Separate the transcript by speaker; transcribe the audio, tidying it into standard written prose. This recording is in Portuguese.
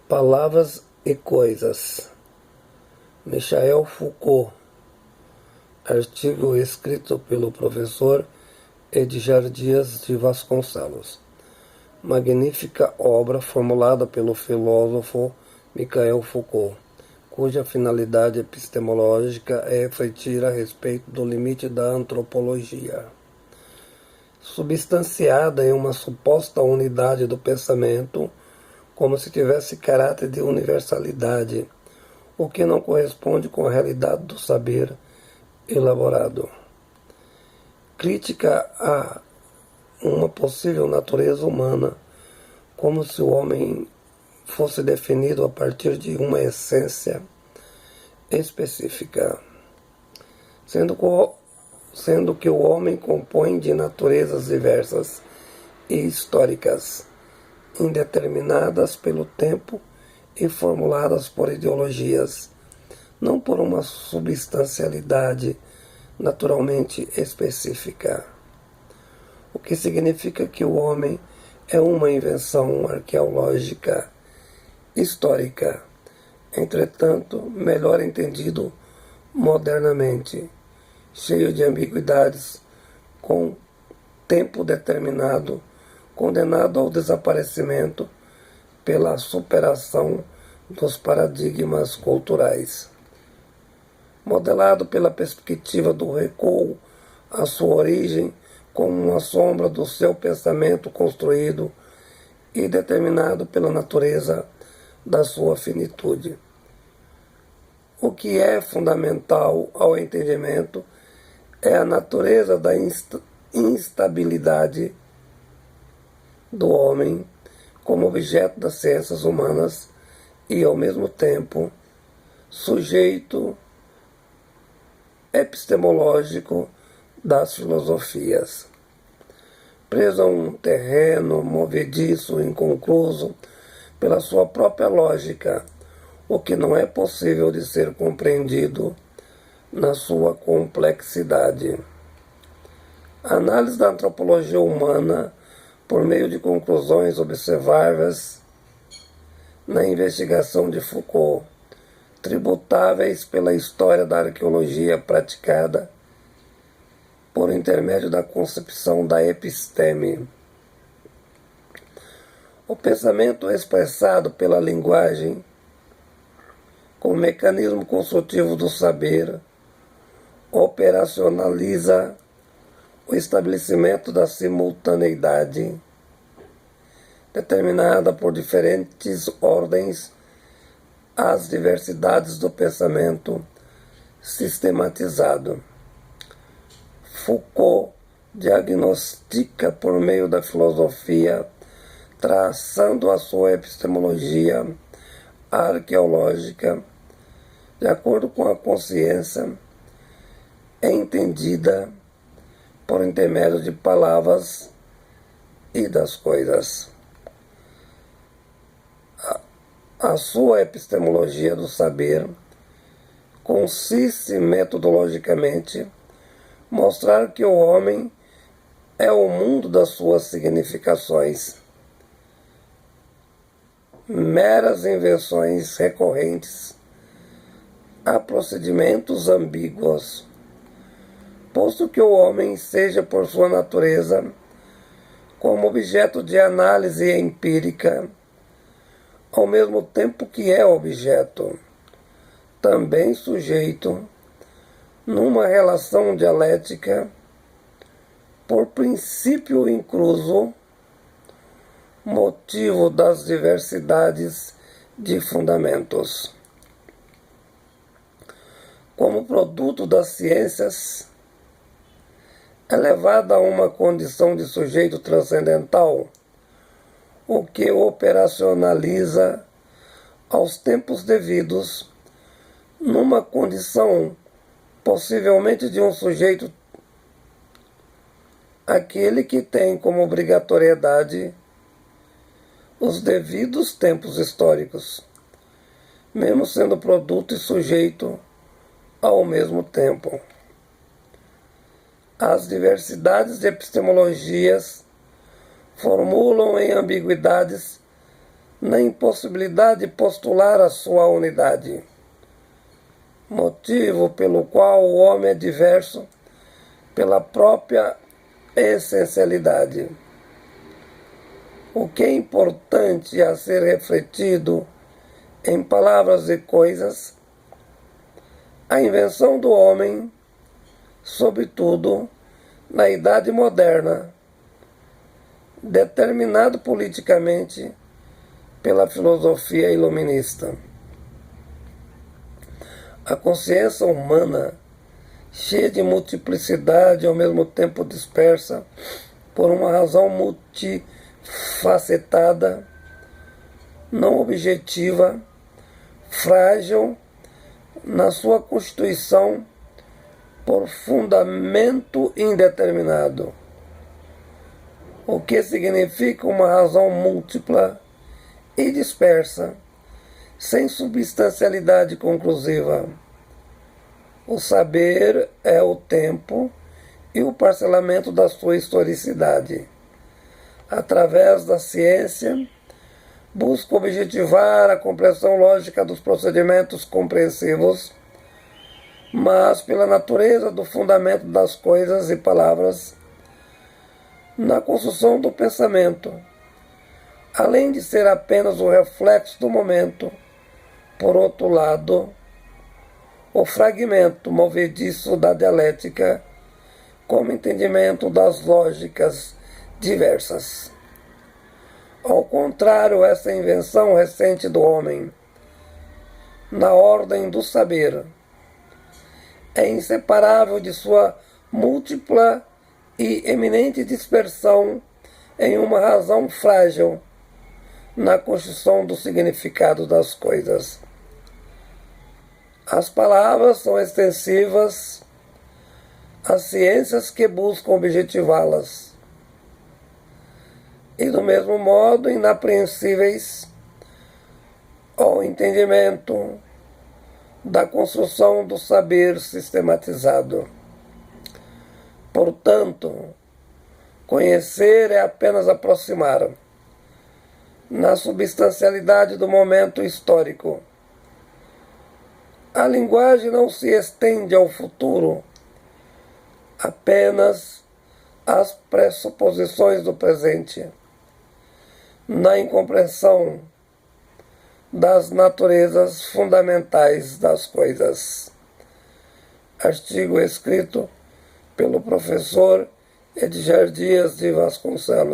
Speaker 1: Palavras e Coisas. Michel Foucault. Artigo escrito pelo professor Edgar Dias de Vasconcelos. Magnífica obra formulada pelo filósofo Michel Foucault, cuja finalidade epistemológica é refletir a respeito do limite da antropologia. Substanciada em uma suposta unidade do pensamento, como se tivesse caráter de universalidade, o que não corresponde com a realidade do saber elaborado. Crítica a uma possível natureza humana, como se o homem fosse definido a partir de uma essência específica, sendo que o homem compõe de naturezas diversas e históricas, indeterminadas pelo tempo e formuladas por ideologias, não por uma substancialidade naturalmente específica. O que significa que o homem é uma invenção arqueológica histórica, entretanto, melhor entendido modernamente, cheio de ambiguidades, com tempo determinado, condenado ao desaparecimento pela superação dos paradigmas culturais. Modelado pela perspectiva do recuo à sua origem como uma sombra do seu pensamento construído e determinado pela natureza da sua finitude. O que é fundamental ao entendimento é a natureza da instabilidade do homem como objeto das ciências humanas e, ao mesmo tempo, sujeito epistemológico das filosofias. Preso a um terreno movediço, inconcluso, pela sua própria lógica, o que não é possível de ser compreendido na sua complexidade. A análise da antropologia humana, por meio de conclusões observáveis na investigação de Foucault, tributáveis pela história da arqueologia praticada por intermédio da concepção da episteme. O pensamento expressado pela linguagem, como mecanismo construtivo do saber, operacionaliza o estabelecimento da simultaneidade, determinada por diferentes ordens, as diversidades do pensamento sistematizado. Foucault diagnostica por meio da filosofia, traçando a sua epistemologia arqueológica, de acordo com a consciência, é entendida por intermédio de palavras e das coisas. A sua epistemologia do saber consiste metodologicamente mostrar que o homem é o mundo das suas significações, meras invenções recorrentes a procedimentos ambíguos, posto que o homem seja por sua natureza, como objeto de análise empírica, ao mesmo tempo que é objeto, também sujeito, numa relação dialética, por princípio incluso, motivo das diversidades de fundamentos. Como produto das ciências, elevado a uma condição de sujeito transcendental, o que operacionaliza aos tempos devidos, numa condição possivelmente de um sujeito, aquele que tem como obrigatoriedade os devidos tempos históricos, mesmo sendo produto e sujeito ao mesmo tempo. As diversidades de epistemologias formulam em ambiguidades na impossibilidade de postular a sua unidade, motivo pelo qual o homem é diverso pela própria essencialidade. O que é importante a ser refletido em palavras e coisas, a invenção do homem, sobretudo na Idade Moderna, determinado politicamente pela filosofia iluminista. A consciência humana, cheia de multiplicidade e ao mesmo tempo dispersa por uma razão multifacetada, não objetiva, frágil na sua constituição por fundamento indeterminado, o que significa uma razão múltipla e dispersa, sem substancialidade conclusiva. O saber é o tempo e o parcelamento da sua historicidade. Através da ciência, busca objetivar a compreensão lógica dos procedimentos compreensivos, mas pela natureza do fundamento das coisas e palavras, na construção do pensamento, além de ser apenas o reflexo do momento, por outro lado, o fragmento movediço da dialética, como entendimento das lógicas diversas. Ao contrário, essa invenção recente do homem, na ordem do saber, é inseparável de sua múltipla e eminente dispersão em uma razão frágil na construção do significado das coisas. As palavras são extensivas às ciências que buscam objetivá-las, e do mesmo modo inapreensíveis ao entendimento da construção do saber sistematizado. Portanto, conhecer é apenas aproximar, na substancialidade do momento histórico. A linguagem não se estende ao futuro, apenas às pressuposições do presente, na incompreensão das naturezas fundamentais das coisas. Artigo escrito pelo professor Edgar Dias de Vasconcelos.